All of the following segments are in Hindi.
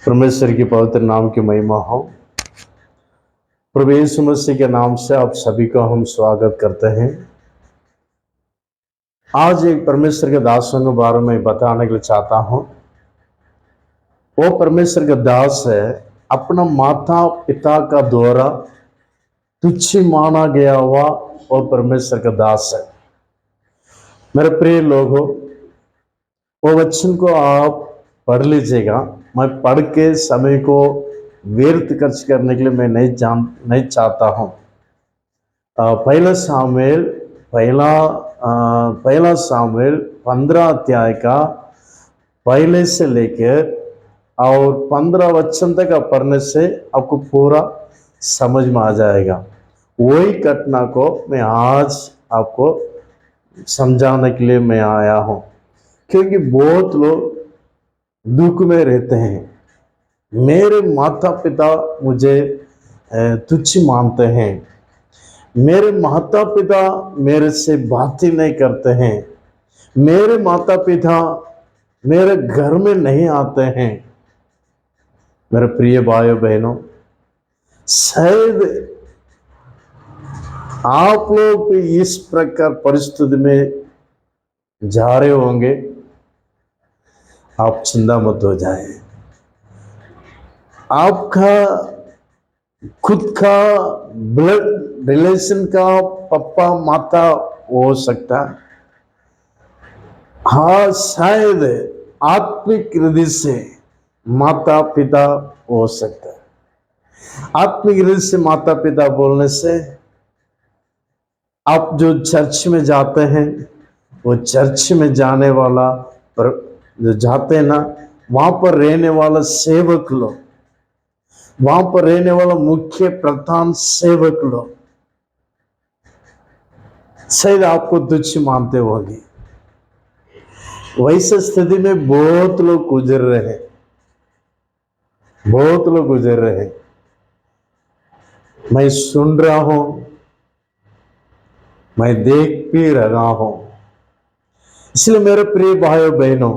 परमेश्वर की पवित्र नाम की महिमा हो। प्रभु यीशु मसीह के नाम से आप सभी को हम स्वागत करते हैं। आज एक परमेश्वर के दासों के बारे में बताने के लिए चाहता हूँ। वो परमेश्वर का दास है, अपना माता पिता का द्वारा तुच्छ माना गया हुआ और परमेश्वर का दास है। मेरे प्रिय लोगों, वो वचन को आप पढ़ लीजिएगा। मैं पढ़ के समय को व्यर्थ खर्च करने के लिए मैं नहीं चाहता हूँ। पहला सामुएल 15 अध्याय का पहले से लेकर और 15 वचन तक आप पढ़ने से आपको पूरा समझ में आ जाएगा। वही घटना को मैं आज आपको समझाने के लिए मैं आया हूँ, क्योंकि बहुत लोग दुख में रहते हैं। मेरे माता पिता मुझे तुच्छ मानते हैं, मेरे माता पिता मेरे से बात ही नहीं करते हैं, मेरे माता पिता मेरे घर में नहीं आते हैं। मेरे प्रिय भाइयों बहनों, शायद आप लोग इस प्रकार परिस्थिति में जा रहे होंगे। आप चिंता मत हो जाए। आपका खुद का ब्लड रिलेशन का पापा माता हो सकता है। हाँ, शायद आत्मिक हृदय से माता पिता हो सकता है। आत्मिक हृदय से माता पिता बोलने से आप जो चर्च में जाते हैं, वो चर्च में जाने वाला पर जो जाते हैं ना, वहां पर रहने वाला सेवक लोग, वहां पर रहने वाला मुख्य प्रधान सेवक लोग शायद आपको तुच्छ मानते होंगे। वैसे स्थिति में बहुत लोग गुजर रहे हैं, बहुत लोग गुजर रहे हैं। मैं सुन रहा हूं, मैं देख भी रहा हूं। इसलिए मेरे प्रिय भाइयों बहनों,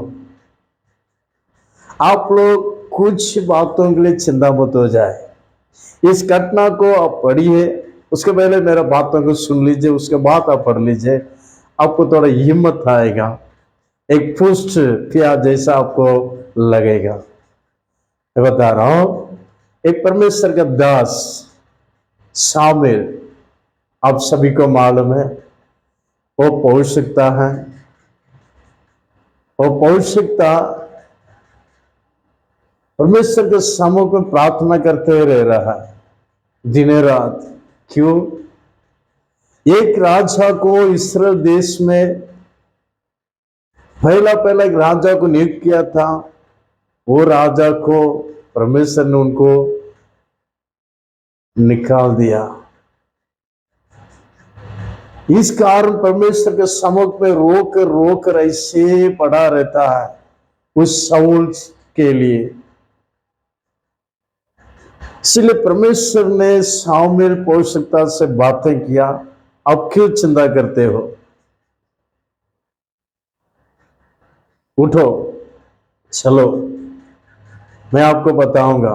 आप लोग कुछ बातों के लिए चिंता मत हो जाए। इस घटना को आप पढ़िए, उसके पहले मेरा बातों को सुन लीजिए, उसके बाद आप पढ़ लीजिए। आपको थोड़ा हिम्मत आएगा, एक पुष्ट किया जैसा आपको लगेगा। मैं बता रहा हूं, एक परमेश्वर का दास शामिल, आप सभी को मालूम है, वो पौरुषता है। वो पौरुषता परमेश्वर के सम्मुख में प्रार्थना करते रह रहा है दिन रात। क्यों? एक राजा को इस्राएल देश में पहला एक राजा को नियुक्त किया था। वो राजा को परमेश्वर ने उनको निकाल दिया। इस कारण परमेश्वर के सम्मुख में रोकर ऐसे पड़ा रहता है उस शाऊल के लिए। इसलिए परमेश्वर ने शाऊल पौरुषता से बातें किया, अब क्यों चिंता करते हो? उठो, चलो, मैं आपको बताऊंगा।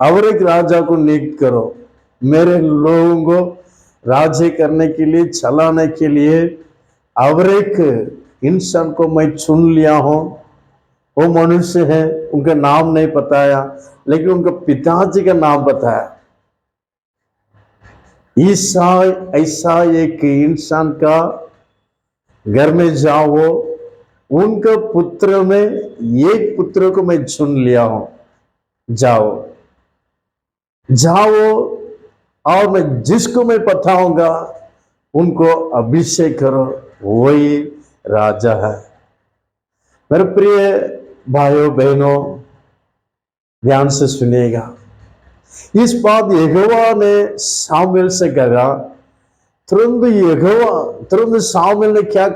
और एक राजा को नियुक्त करो, मेरे लोगों को राज्य करने के लिए, चलाने के लिए। और एक इंसान को मैं चुन लिया हूं। वो मनुष्य है, उनका नाम नहीं बताया, लेकिन उनका पिताजी का नाम बताया। ऐसा एक इंसान का घर में जाओ, उनका पुत्र में एक पुत्र को मैं चुन लिया हूं। जाओ और मैं जिसको मैं बताऊंगा उनको अभिषेक करो, वही राजा है। मेरे प्रिय भाइयों बहनों, ध्यान से सुनिएगा। इस बात यहोवा ने शाऊल से कहा। तुरंत शाऊल ने क्या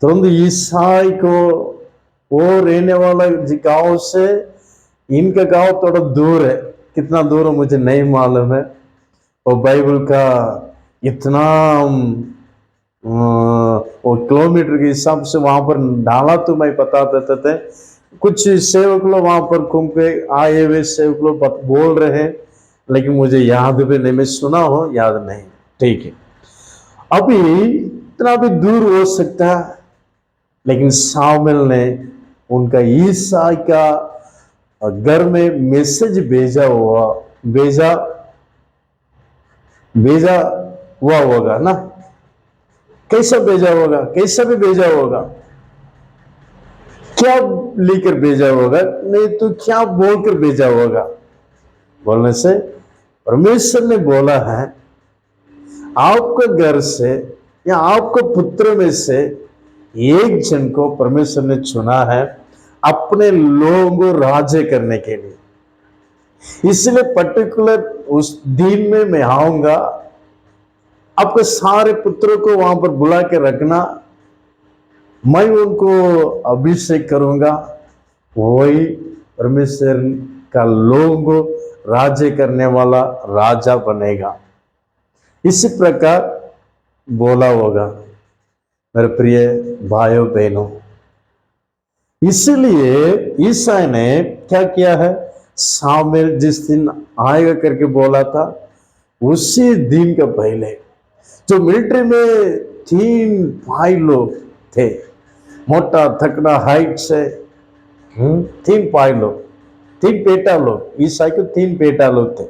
तुरंत ईसाई को, वो रहने वाला गांव से, इनका गांव थोड़ा दूर है, कितना दूर है मुझे नहीं मालूम है। और बाइबल का इतना वो किलोमीटर के हिसाब से वहां पर डाला, तो मैं बता देते थे। कुछ सेवक लोग वहां पर घूम के आए हुए सेवक लोग बोल रहे हैं, लेकिन मुझे याद भी नहीं, मैं सुना हो याद नहीं। ठीक है, अभी इतना भी दूर हो सकता है, लेकिन सामुएल ने उनका ईसाई का घर में मैसेज भेजा भेजा हुआ होगा ना। कैसा भेजा होगा, कैसा भी भेजा होगा, क्या लेकर भेजा होगा, नहीं तो क्या बोलकर भेजा होगा। बोलने से परमेश्वर ने बोला है, आपके घर से या आपके पुत्र में से एक जन को परमेश्वर ने चुना है अपने लोगों को राजे करने के लिए। इसलिए पर्टिकुलर उस दिन में मैं आऊंगा, आपके सारे पुत्रों को वहां पर बुला के रखना, मैं उनको अभिषेक करूंगा, वही परमेश्वर का लोगों को राज्य करने वाला राजा बनेगा। इसी प्रकार बोला होगा मेरे प्रिय भाइयों बहनों। इसलिए ईसाई ने क्या किया है, सामुएल जिस दिन आएगा करके बोला था, उसी दिन का पहले जो मिलिट्री में 3 भाई लोग थे, मोटा थकड़ा हाइट से, 3 भाई लोग, 3 बेटा लोग, ईसाई को 3 बेटा लोग थे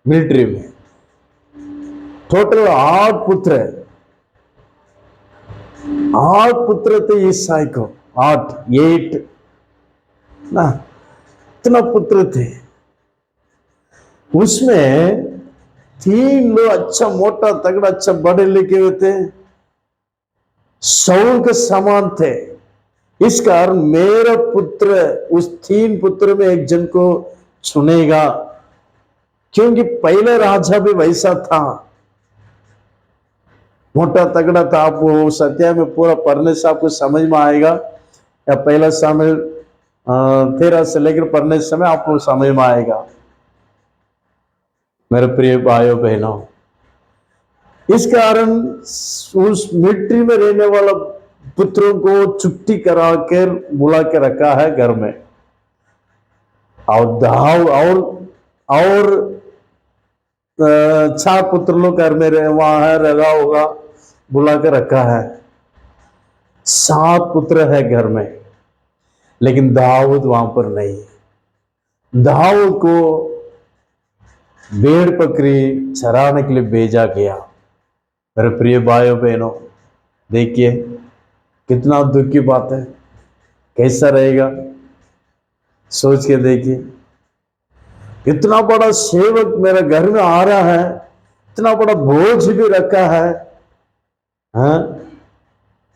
मिलिट्री में। टोटल 8 पुत्र है, 8 पुत्र थे ईसाई को, 8 ना, इतना पुत्र थे। उसमें 3 लोग अच्छा मोटा तगड़ा अच्छा बड़े लिखे हुए थे, शाऊल के समान थे। इस कारण मेरा पुत्र उस 3 पुत्र में एक जन को चुनेगा, क्योंकि पहले राजा भी वैसा था, मोटा तगड़ा था। आप वो सत्या में पूरा पढ़ने से आपको समझ में आएगा, या पहला सामुएल 13 से लेकर पढ़ने समय आपको समझ में आएगा मेरे प्रिय भाइयों बहनों। इस कारण उस मिलिट्री में रहने वाला पुत्रों को छुट्टी करा कर बुला के रखा है घर में, और 4 पुत्र लोग घर में रहे, वहां है रहा होगा, बुला के रखा है। 7 पुत्र है घर में, लेकिन दाऊद वहां पर नहीं। दाऊद को भेड़ बकरी चराने के लिए भेजा गया। मेरे प्रिय भाइयों बहनों, देखिए कितना दुख की बात है, कैसा रहेगा सोच के देखिए। इतना बड़ा सेवक मेरे घर में आ रहा है, इतना बड़ा बोझ भी रखा है, हाँ?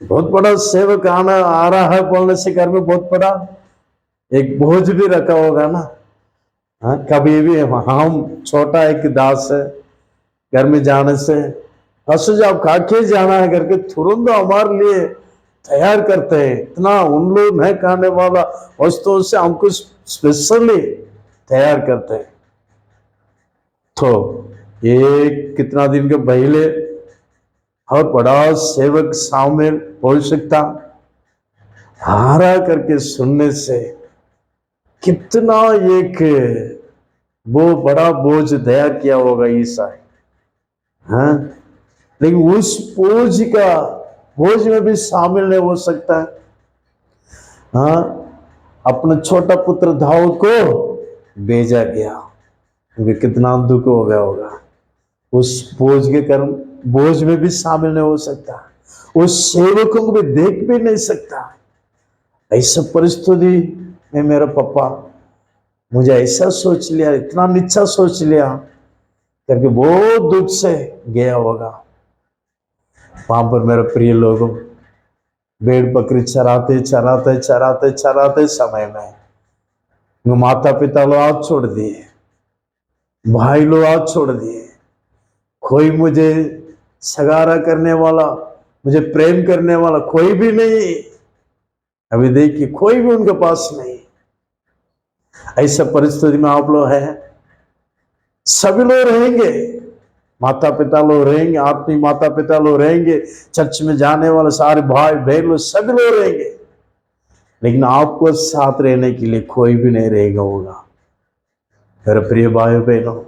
बहुत बड़ा सेवक आ रहा है बोलने से घर में बहुत बड़ा एक बोझ भी रखा होगा ना। हाँ, कभी भी हम छोटा एक दास है, घर में जाने से हसू जाओ खा के जाना है करके तुरंत हमारे लिए तैयार करते हैं। इतना उन लोग नहीं खाने वाला वस्तुओं से हमको स्पेशली तैयार करते हैं। तो ये कितना दिन के पहले और बड़ा सेवक सामुएल बोल सकता, हारा करके सुनने से कितना एक वो बड़ा बोझ दया किया होगा ईसाई, हाँ? लेकिन उस बोझ में भी शामिल नहीं हो सकता है, हाँ? अपना छोटा पुत्र दाऊद को भेजा गया, क्योंकि कितना दुख हो गया होगा। उस बोझ के कारण बोझ में भी शामिल नहीं हो सकता, उस सेवकों को भी देख भी नहीं सकता। ऐसा परिस्थिति में मेरा पापा मुझे ऐसा सोच लिया, इतना नीचा सोच लिया करके बहुत दुख से गया होगा। वहां पर मेरे प्रिय लोगों, भेड़ बकरी चराते चराते चराते चराते समय में माता पिता लोग हाथ छोड़ दिए, भाई लोग हाथ छोड़ दिए, कोई मुझे सगारा करने वाला, मुझे प्रेम करने वाला कोई भी नहीं। अभी देखिए कोई भी उनके पास नहीं। ऐसा परिस्थिति में आप लोग हैं, सभी लोग रहेंगे, माता पिता लोग रहेंगे, आत्मिक माता पिता लोग रहेंगे, चर्च में जाने वाले सारे भाई बहन लोग सभी लोग रहेंगे, लेकिन आपको साथ रहने के लिए कोई भी नहीं रहेगा होगा। मेरे प्रिय भाइयों बहनों,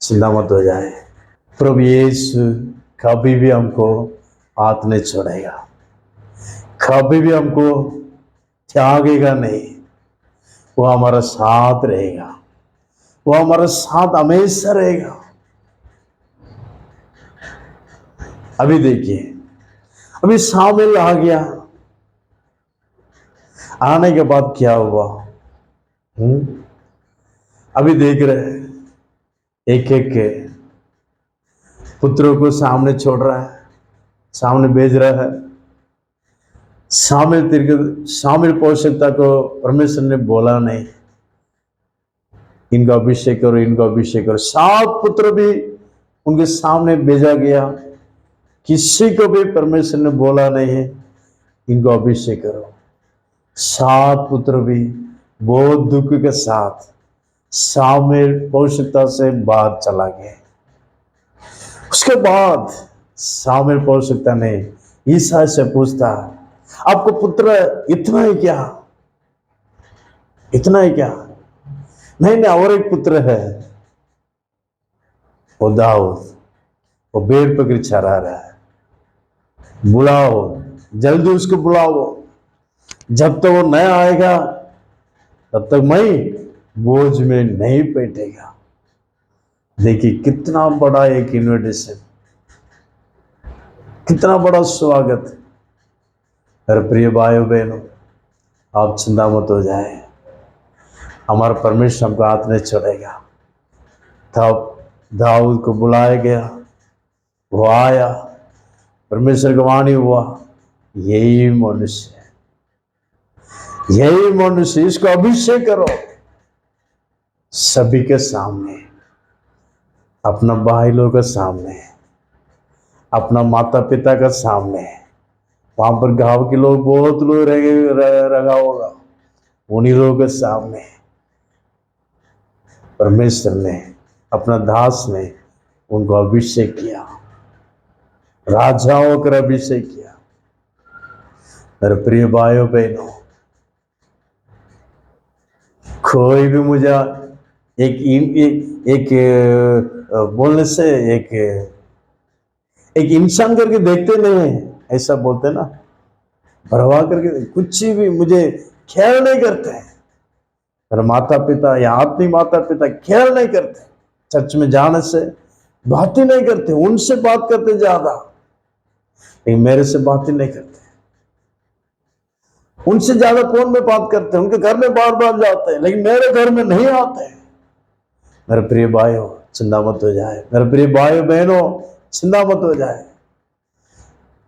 चिंता मत हो जाए, प्रभु यीशु कभी भी हमको हाथ नहीं छोड़ेगा, कभी भी हमको त्यागेगा नहीं। वो हमारा साथ रहेगा, वो हमारा साथ हमेशा रहेगा। अभी देखिए, अभी शामिल आ गया, आने के बाद क्या हुआ? अभी देख रहे हैं, एक एक के पुत्रों को सामने छोड़ रहा है, सामने भेज रहा है। शामिल पौष्टिकता को परमेश्वर ने बोला नहीं, इनका अभिषेक करो, इनका अभिषेक करो। 7 पुत्र भी उनके सामने भेजा गया, किसी को भी परमेश्वर ने बोला नहीं है इनको अभिषेक करो। 7 पुत्र भी बहुत दुख के साथ शामिल पौष्टिकता से बाहर चला गया। उसके बाद शामिल पौष्टिकता ने ईसा से पूछता, आपको पुत्र इतना ही क्या? इतना ही क्या? नहीं नहीं, और एक पुत्र है, वो दाऊद, वो भेड़ पकड़ चरा रहा है, बुलाओ, जल्दी उसको बुलाओ। जब तक वो नहीं आएगा तब तक मैं बोझ में नहीं बैठेगा। देखिए कितना बड़ा एक इन्विटेशन, कितना बड़ा स्वागत। मेरे प्रिय भाइयों बहनों, आप चिंता मत हो जाए, हमारा परमेश्वर हमको हाथ नहीं छोड़ेगा। तब दाऊद को बुलाया गया, वो आया, परमेश्वर का वाणी हुआ, यही मनुष्य है, यही मनुष्य, इसको अभिषेक करो। सभी के सामने, अपना भाई लोग के सामने, अपना माता पिता के सामने, वहां पर गांव के लोग बहुत लोग रहा होगा, उन्हीं लोगों के सामने परमेश्वर ने, अपना दास ने उनको अभिषेक किया, राजा होकर अभिषेक किया। मेरे प्रिय भाइयों बहनों, कोई भी मुझे एक बोलने से एक इंसान करके देखते नहीं है, ऐसा बोलते ना, परवाह करके कुछ भी मुझे ख्याल नहीं करते हैं। मेरे माता पिता या आत्मिक माता पिता ख्याल नहीं करते, चर्च में जाने से बात ही नहीं करते, उनसे बात करते ज्यादा, लेकिन मेरे से बात ही नहीं करते। उनसे ज्यादा फोन में बात करते हैं, उनके घर में बार बार जाते हैं, लेकिन मेरे घर में नहीं आते। मेरे प्रिय भाइयों, चिंता मत हो जाए, मेरे प्रिय भाइयों बहनों, चिंता मत हो जाए।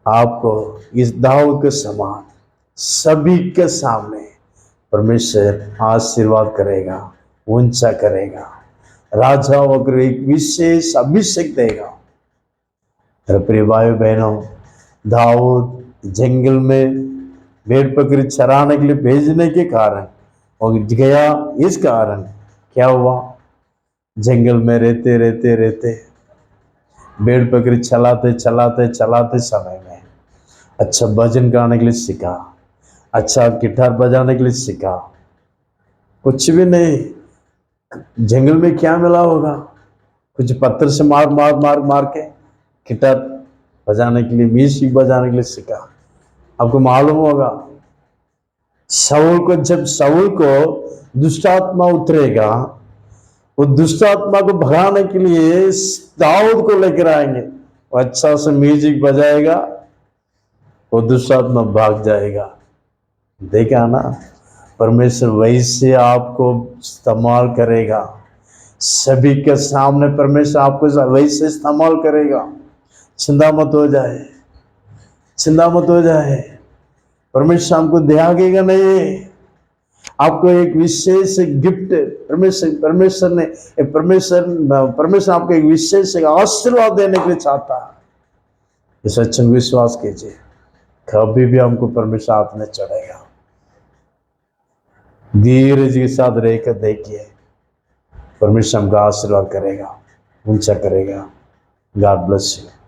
आपको इस दाऊद के समान सभी के सामने परमेश्वर आशीर्वाद करेगा, ऊंचा करेगा, राजा होकर एक विशेष अभिषेक देगा। मेरे प्रिय भाइयों बहनों, दाऊद जंगल में भेड़ बकरी चराने के लिए भेजने के कारण और गया, इस कारण क्या हुआ, जंगल में रहते रहते रहते भेड़ बकरी चलाते चलाते चलाते समय में अच्छा भजन गाने के लिए सीखा, अच्छा गिटार बजाने के लिए सीखा। कुछ भी नहीं, जंगल में क्या मिला होगा, कुछ पत्थर से मार मार मार मार के गिटार बजाने के लिए, म्यूजिक बजाने के लिए सीखा। आपको मालूम होगा, जब शाऊल को दुष्टात्मा उतरेगा, वो दुष्टात्मा को भगाने के लिए दाऊद को लेकर आएंगे, वो अच्छा से म्यूजिक बजाएगा, वो दुष्टात्मा भाग जाएगा। देखा ना, परमेश्वर वैसे आपको इस्तेमाल करेगा, सभी के सामने परमेश्वर आपको वैसे इस्तेमाल करेगा। चिंता मत हो जाए, चिंता मत हो जाए, परमेश्वर हमको त्यागेगा नहीं। आपको एक विशेष गिफ्ट परमेश्वर आपको एक विशेष आशीर्वाद देने के लिए चाहता है। इस वचन विश्वास कीजिए, कभी भी हमको परमेश्वर हाथ में चढ़ेगा। धीरज के साथ रहकर देखिए, परमेश्वर हमका आशीर्वाद करेगा, ऊंचा करेगा। God bless you.